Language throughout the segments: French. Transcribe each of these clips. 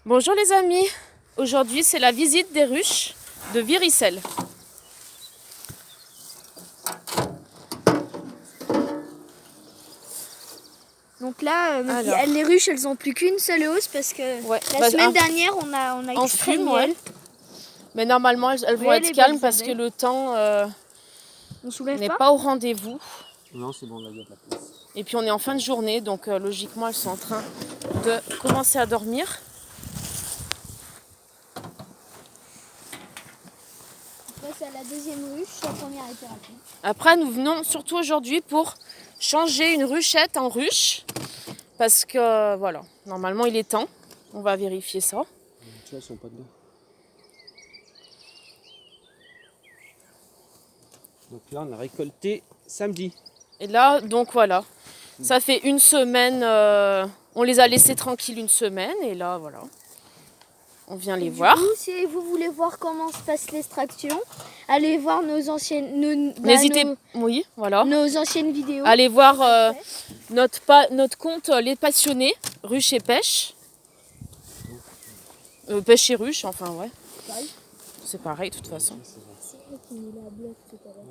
Bonjour les amis, aujourd'hui c'est la visite des ruches de Viricelle. Donc là, les ruches, elles ont plus qu'une seule hausse parce que la semaine dernière, on a extrait le miel. Mais normalement, elles vont être calmes parce que le temps n'est pas au rendez-vous. Non, c'est bon, là, il y a de la place. Et puis on est en fin de journée, donc logiquement, elles sont en train de commencer à dormir. Après, c'est la deuxième ruche, la première était rapide. Après, nous venons surtout aujourd'hui pour changer une ruchette en ruche. Parce que, voilà, normalement, il est temps. On va vérifier ça. Tu vois, elles sont pas dedans. Donc là, on a récolté samedi. Et là, donc voilà, ça fait une semaine, on les a laissés tranquilles une semaine. Et là, voilà, on vient les voir. Du coup, si vous voulez voir comment se passe l'extraction, allez voir nos anciennes, nos anciennes vidéos. Allez voir notre compte Les Passionnés, Ruche et Pêche. Pêche et ruche, enfin ouais. C'est pareil de toute façon. C'est vrai qu'il nous l'a bloqué tout à l'heure.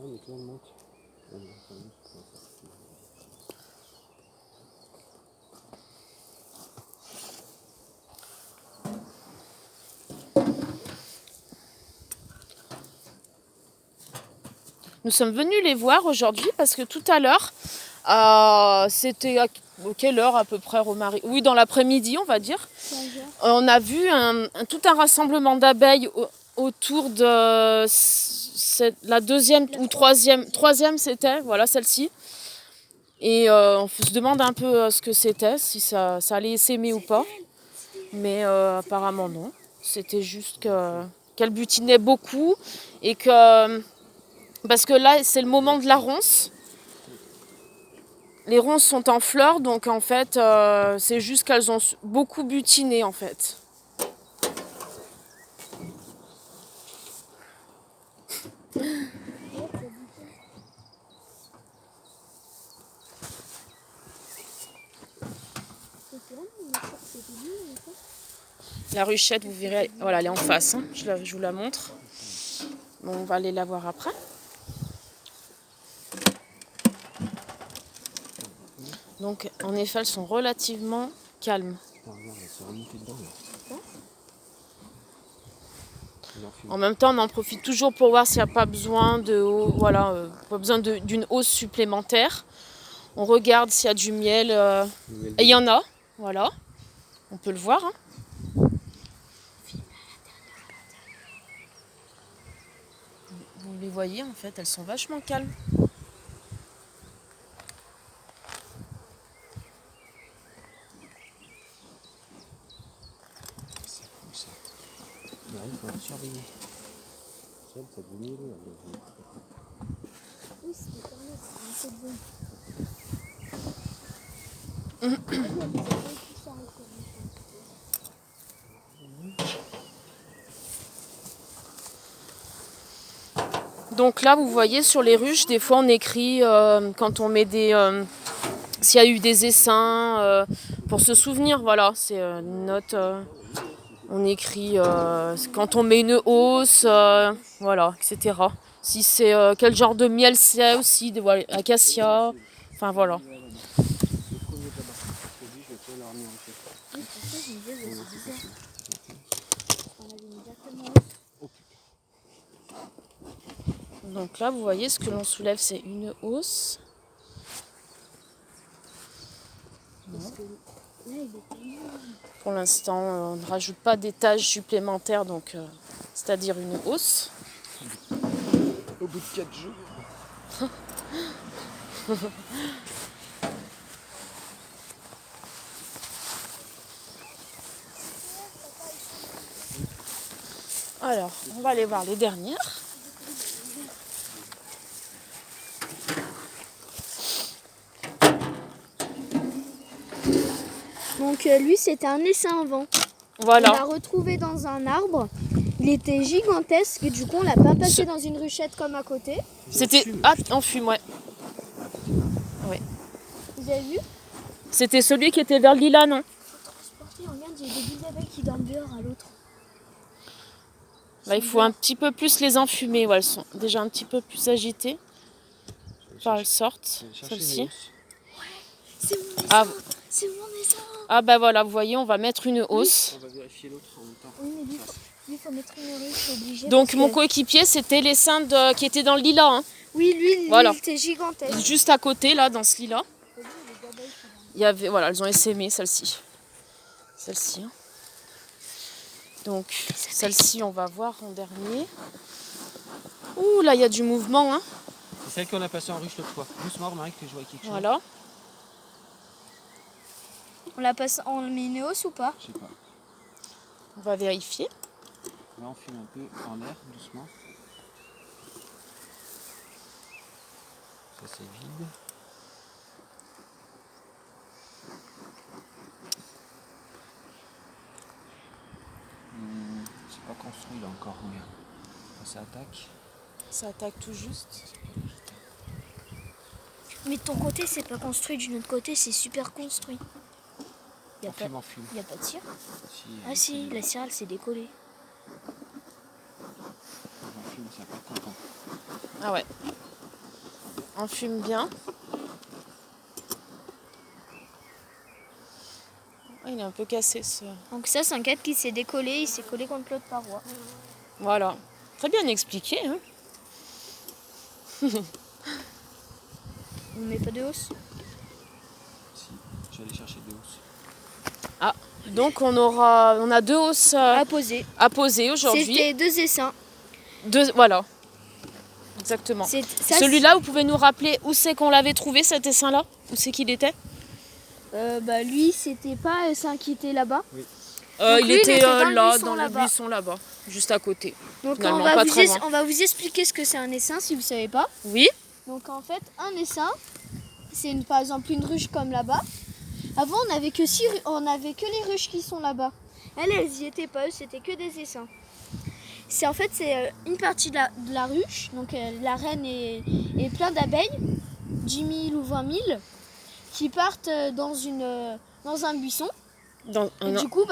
Nous sommes venus les voir aujourd'hui parce que tout à l'heure, c'était à quelle heure à peu près, Romary? Oui, dans l'après-midi, on va dire. On a vu tout un rassemblement d'abeilles autour de la deuxième ou troisième c'était, voilà celle-ci. Et on se demande un peu ce que c'était, si ça allait s'aimer ou pas. Mais apparemment non. C'était juste qu'elle butinait beaucoup et que... Parce que là, c'est le moment de la ronce. Les ronces sont en fleurs, donc en fait, c'est juste qu'elles ont beaucoup butiné en fait. La ruchette, vous verrez, voilà, elle est en face, hein. Je vous la montre. Bon, on va aller la voir après. Donc, en effet, elles sont relativement calmes. En même temps, on en profite toujours pour voir s'il n'y a pas besoin d'une hausse supplémentaire. On regarde s'il y a du miel. Et il y en a, voilà. On peut le voir. Hein. Vous les voyez, en fait, elles sont vachement calmes. Il faut surveiller. Ça brûle, Oui, c'est pas mal, c'est bon. Donc là, vous voyez, sur les ruches, des fois, on écrit quand on met s'il y a eu des essaims, pour se souvenir, voilà, c'est une note. On écrit quand on met une hausse, voilà, etc. Si c'est quel genre de miel c'est aussi, acacia, enfin voilà. Donc là, vous voyez, ce que l'on soulève, c'est une hausse. Pour l'instant, on ne rajoute pas d'étage supplémentaire, donc c'est-à-dire une hausse. Au bout de 4 jours. Alors, on va aller voir les dernières. Donc lui, c'était un essaim vent. Voilà. On l'a retrouvé dans un arbre. Il était gigantesque et du coup, on l'a pas passé dans une ruchette comme à côté. C'était en fume, ouais. Ouais. Vous avez vu? C'était celui qui était vers le lilas, non? Regarde, j'ai des abeilles qui dorment dehors à l'autre. Bah, il faut un petit peu plus les enfumer. Ouais, elles sont déjà un petit peu plus agitées. Enfin, elles sortent, celles-ci. C'est mon dessin. C'est mon dessin. Ah bah voilà, vous voyez, on va mettre une hausse. On va vérifier l'autre en même temps. Oui, mais lui, il faut mettre une ruche obligée. Donc mon coéquipier, c'était l'essaim qui était dans le lilas. Hein. Oui, lui, voilà. il était gigantesque. Juste à côté, là, dans ce lilas. Il y avait, voilà, elles ont essaimé, celle-ci. Celle-ci. Hein. Donc, celle-ci, on va voir en dernier. Ouh, là, il y a du mouvement. Hein. C'est celle qu'on a passée en ruche l'autre fois. Doucement, Marie, que je vois quelque chose. Voilà. On la passe en ménéos ou pas? Je sais pas. On va vérifier. Là, on fume un peu en l'air, doucement. Ça, c'est vide. C'est pas construit là encore, regarde. Ça attaque. Ça attaque tout juste. Mais de ton côté, c'est pas construit. De notre côté, c'est super construit. Il n'y a pas de cire. Ah si, la cire, elle s'est décollée. On fume, ça pas content. Ah ouais. On fume bien. Oh, il est un peu cassé ce... Donc ça, c'est un cadre qui s'est décollé. Il s'est collé contre l'autre paroi. Voilà. Très bien expliqué. Hein. On met pas de hausse? Si, j'allais chercher des hausses. Ah, donc on a 2 hausses à poser aujourd'hui. C'était 2 essaims. Voilà. Exactement. Celui-là, vous pouvez nous rappeler où c'est qu'on l'avait trouvé, cet essaim-là? Où c'est qu'il était? Bah lui, c'était pas essaim qui était là-bas. Oui. Il était là, dans le buisson là-bas, juste à côté. Donc on va vous expliquer ce que c'est un essaim si vous savez pas. Oui. Donc en fait, un essaim, c'est par exemple une ruche comme là-bas. Avant, on avait que les ruches qui sont là-bas. Elles y étaient pas, c'était que des essaims. C'est une partie de la ruche, donc la reine et plein d'abeilles, 10 000 ou 20 000, qui partent dans un buisson. Du coup,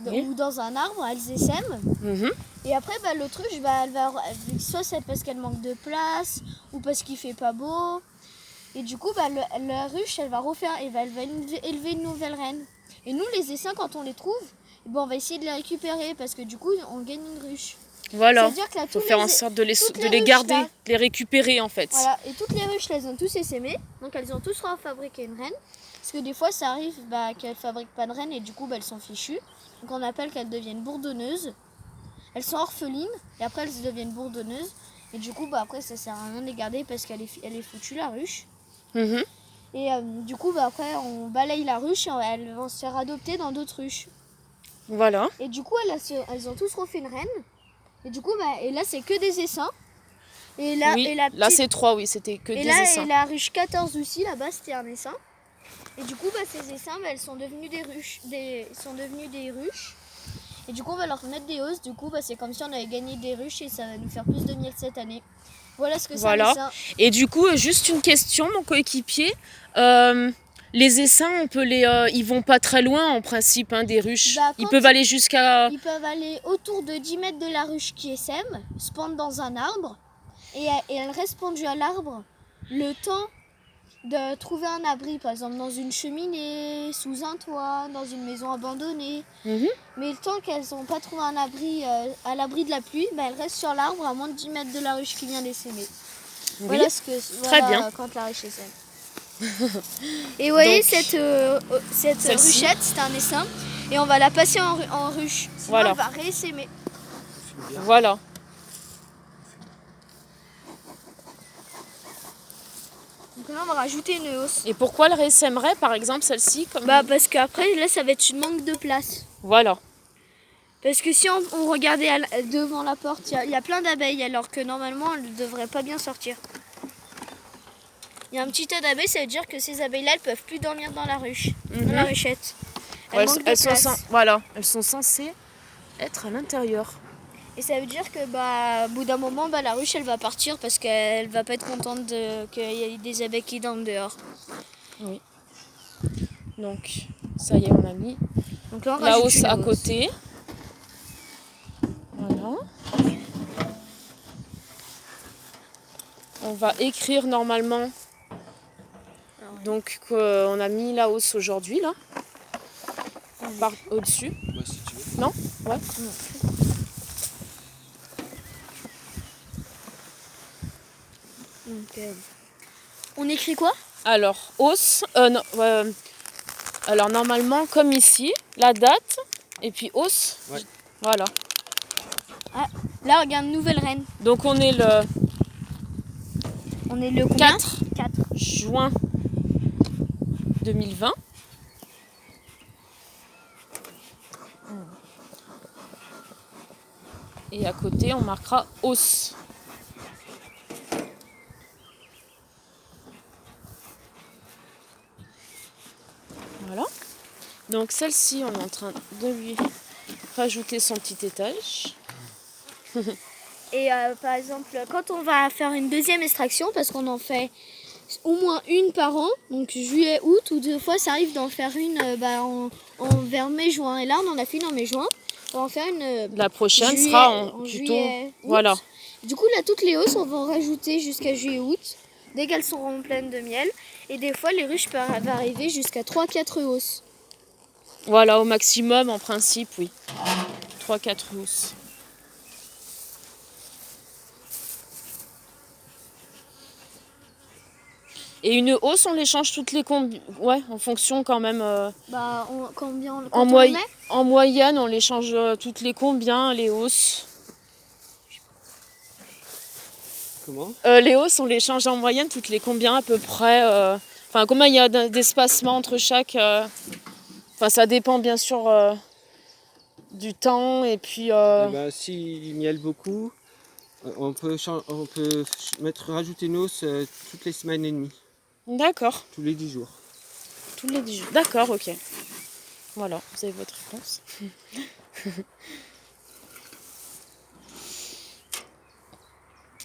ou dans un arbre, elles essaiment. Et après, l'autruche, soit c'est parce qu'elle manque de place, ou parce qu'il fait pas beau. Et du coup, la ruche, elle va élever une nouvelle reine. Et nous, les essaims, quand on les trouve, on va essayer de les récupérer, parce que du coup, on gagne une ruche. Voilà, il faut faire en sorte de les garder, de les récupérer en fait. Voilà, et toutes les ruches, elles ont tous essaimé, donc elles ont tous fabriqué une reine. Parce que des fois, ça arrive qu'elles ne fabriquent pas de reine et du coup, elles sont fichues. Donc on appelle qu'elles deviennent bourdonneuses. Elles sont orphelines et après, elles deviennent bourdonneuses. Et du coup, après, ça sert à rien de les garder parce qu'elle est foutue, la ruche. Et du coup, après, on balaye la ruche et elles vont se faire adopter dans d'autres ruches. Voilà. Et du coup, elles ont tous refait une reine. Et du coup, et là, c'est que des essaims. Et là, oui, là c'est 3, oui, c'était que des essaims. Et la ruche 14 aussi, là-bas, c'était un essaim. Et du coup, ces essaims, elles sont devenues des ruches. Et du coup, on va leur mettre des hausses. Du coup, c'est comme si on avait gagné des ruches et ça va nous faire plus de miel cette année. Voilà ce que c'est un essaim. Et du coup, juste une question, mon coéquipier. Les essaims, ils vont pas très loin en principe des ruches. Ils peuvent aller jusqu'à... Ils peuvent aller autour de 10 mètres de la ruche qui essaime, se pendre dans un arbre. Et elles restent pendues à l'arbre le temps de trouver un abri, par exemple dans une cheminée, sous un toit, dans une maison abandonnée. Mais le temps qu'elles n'ont pas trouvé un abri à l'abri de la pluie, elles restent sur l'arbre à moins de 10 mètres de la ruche qui vient d'essaimer. Oui. Voilà Très bien. Quand la ruche essaime. Et vous voyez, cette ruchette, c'est un essaim. Et on va la passer en ruche. Sinon, elle va réessaimer. Voilà. Donc là, on va rajouter une hausse. Et pourquoi elle réessaimerait, par exemple, celle-ci Parce qu'après, là, ça va être une manque de place. Voilà. Parce que si on regardait devant la porte, il y a plein d'abeilles, alors que normalement, elles ne devraient pas bien sortir. Il y a un petit tas d'abeilles, ça veut dire que ces abeilles-là, elles ne peuvent plus dormir dans la ruche, dans la ruchette. Elles sont censées être à l'intérieur. Et ça veut dire que au bout d'un moment, la ruche, elle va partir parce qu'elle va pas être contente qu'il y ait des abeilles qui dorment dehors. Oui. Donc, ça y est, on a mis Donc là, on la rajoute hausse une à hausse. côté. Voilà. On va écrire normalement. Donc on a mis la hausse aujourd'hui là. Par au-dessus. Moi, si tu veux. Non? Ouais. Donc, on écrit quoi? Alors, hausse. Non, alors normalement, comme ici, la date et puis hausse. Ouais. Voilà. Là, regarde, nouvelle reine. Donc on est le On est le combien? 4 4. juin 2020. Et à côté, on marquera hausse. Voilà. Donc celle-ci, on est en train de lui rajouter son petit étage. Et par exemple, quand on va faire une deuxième extraction, parce qu'on en fait au moins une par an, donc juillet, août, ou deux fois, ça arrive d'en faire une vers mai-juin. Et là, on en a fait une en mai-juin. On va en faire une La prochaine juillet- sera en plutôt. juillet, août. Voilà. Du coup, là, toutes les hausses, on va en rajouter jusqu'à juillet-août, dès qu'elles seront pleines de miel. Et des fois, les ruches peuvent arriver jusqu'à 3-4 hausses. Voilà, au maximum, en principe, oui. 3-4 housses. Et une hausse, on les change toutes les combien? Ouais, en fonction quand même. Combien En, on moi- met en moyenne, on les change toutes les combien, les hausses? Comment? Les hausses, on les change en moyenne toutes les combien à peu près? Enfin, combien il y a d'espacement entre chaque? Enfin, ça dépend bien sûr du temps et puis. Eh ben, s'il miel beaucoup, on peut rajouter une hausse toutes les semaines et demie, D'accord, tous les 10 jours. tous les 10 jours. D'accord, ok. Voilà, vous avez votre réponse.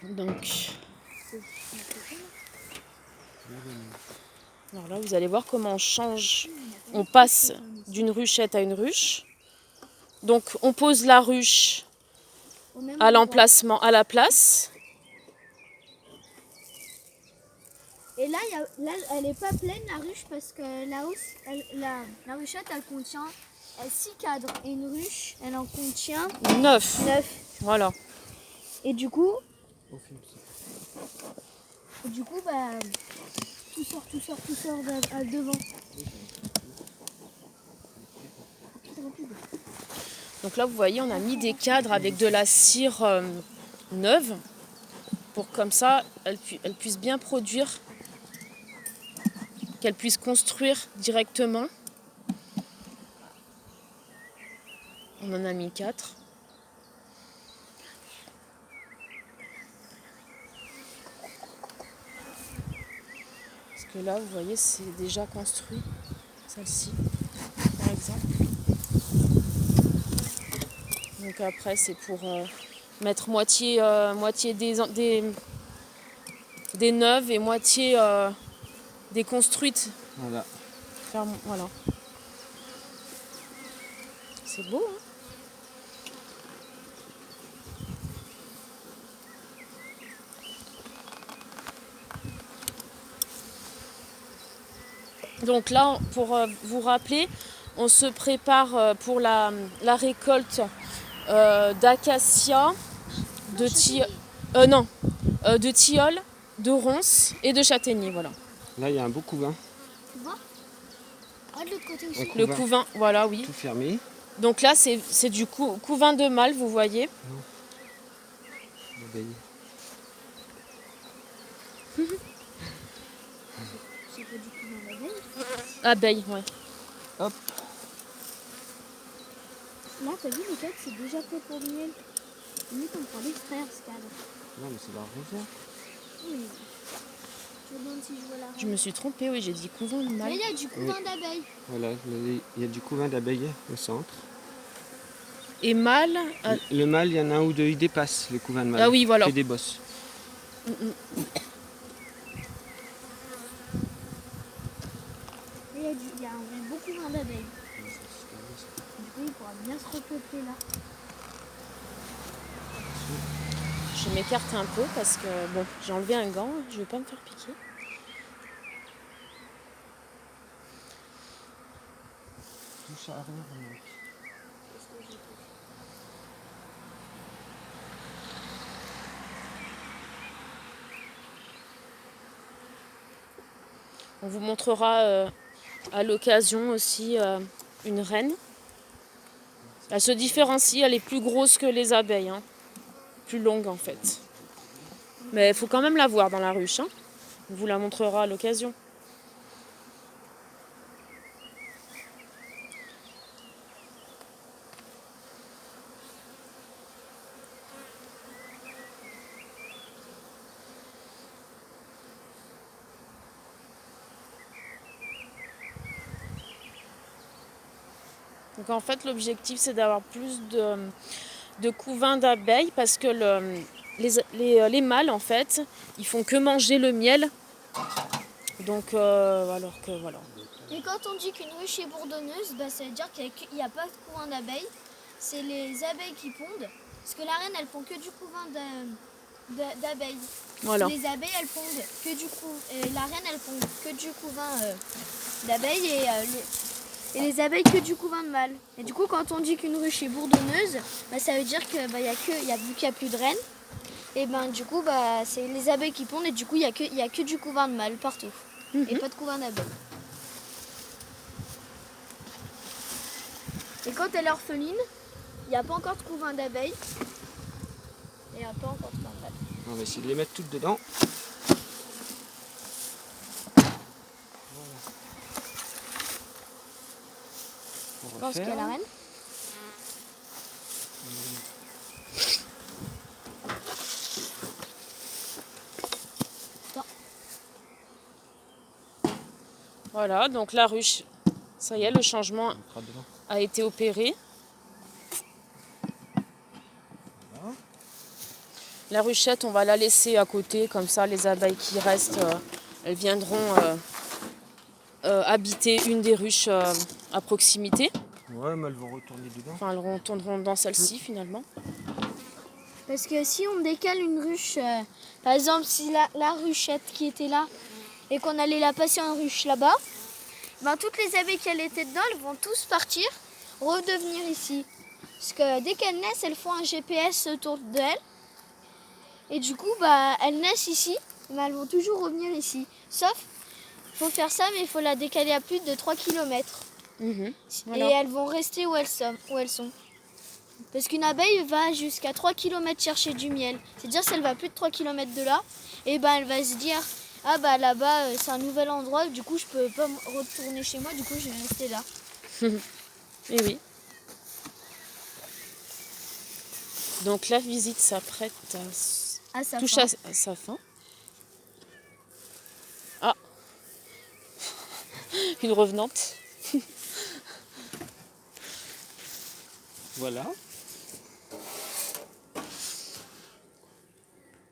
Donc. Alors là, vous allez voir comment on change. On passe d'une ruchette à une ruche. Donc, on pose la ruche à l'emplacement, à la place. Et là, elle n'est pas pleine la ruche parce que la ruchette elle contient 6 cadres et une ruche elle en contient 9. 9. Voilà. Et du coup, On filme ça. tout sort devant. Donc là, vous voyez, on a mis des cadres avec de la cire neuve pour comme ça, elle puisse bien produire, qu'elle puisse construire directement. On en a mis 4. Parce que là, vous voyez, c'est déjà construit, celle-ci, par exemple. Donc après, c'est pour mettre moitié des neuves et moitié des construites. Voilà. Voilà. C'est beau, hein? Donc là, pour vous rappeler, on se prépare pour la récolte d'acacia, de tilleul, de ronces et de châtaignier. Voilà. Là, il y a un beau couvain, Tu vois? De l'autre côté aussi. un Le couvain couvain, voilà, oui. tout fermé. Donc là, c'est du couvain de mâle, vous voyez. L'abeille. C'est pas du coup dans la veille. Abeille, ouais. Hop. Là, t'as vu, le cadre, c'est déjà prêt pour le miel. Limite, on prend l'extraire, ce cadre. Non, mais c'est leur réserve. Oui. Je me demande si je vois la Je me suis trompée, oui, j'ai dit couvain de Mais mâle. il y a du couvain d'abeilles. Voilà, il y a du couvain d'abeilles au centre. Et mâle, Le mâle, il y en a un ou deux, il dépasse le couvain de mâle. Ah oui, voilà. Il fait des bosses. Il y a un beau couvain d'abeilles. Oui, il pourra bien se repeupler là. Je m'écarte un peu parce que bon, j'ai enlevé un gant, je ne vais pas me faire piquer. Touche à rien. On vous montrera à l'occasion aussi une reine. Elle se différencie, elle est plus grosse que les abeilles, hein. Plus longue en fait. Mais il faut quand même la voir dans la ruche, hein. On vous la montrera à l'occasion. Donc en fait l'objectif c'est d'avoir plus de couvains d'abeilles parce que les mâles en fait ils font que manger le miel. Donc alors que voilà. Et quand on dit qu'une ruche est bourdonneuse, bah, ça veut dire qu'il n'y a pas de couvain d'abeilles. C'est les abeilles qui pondent. Parce que la reine, elle pond que du couvain d'abeilles. Voilà. Les abeilles, elles pondent que du couvain. La reine, elle pond que du couvain d'abeilles et les abeilles que du couvain de mâle. Et du coup, quand on dit qu'une ruche est bourdonneuse, bah, ça veut dire que vu qu'il n'y a plus de reine, et ben du coup, bah, c'est les abeilles qui pondent et du coup, il y a que du couvain de mâle partout. Et pas de couvain d'abeilles. Et quand elle est orpheline, il n'y a pas encore de couvain d'abeilles. Et il n'y a pas encore de couvain de mâle. On va essayer de les mettre toutes dedans. Je pense qu'il y a la reine. Voilà, donc la ruche, ça y est, le changement a été opéré. Voilà. La ruchette, on va la laisser à côté, comme ça les abeilles qui restent, elles viendront habiter une des ruches à proximité. Ouais, mais elles vont retourner dedans. Enfin, elles retourneront dans celle-ci finalement. Parce que si on décale une ruche, par exemple si la ruchette qui était là et qu'on allait la passer en ruche là-bas, ben, toutes les abeilles qui étaient dedans, elles vont tous partir, redevenir ici. Parce que dès qu'elles naissent, elles font un GPS autour d'elles. Et du coup, bah, elles naissent ici, mais elles vont toujours revenir ici. Sauf, il faut faire ça, mais il faut la décaler à plus de 3 km. Voilà. Et elles vont rester où elles sont. Parce qu'une abeille va jusqu'à 3 km chercher du miel. C'est-à-dire si elle va plus de 3 km de là, et ben elle va se dire ah bah là-bas c'est un nouvel endroit, du coup je peux pas retourner chez moi, du coup je vais rester là. Et oui. Donc la visite s'apprête à toucher à sa fin. Ah, une revenante. Voilà.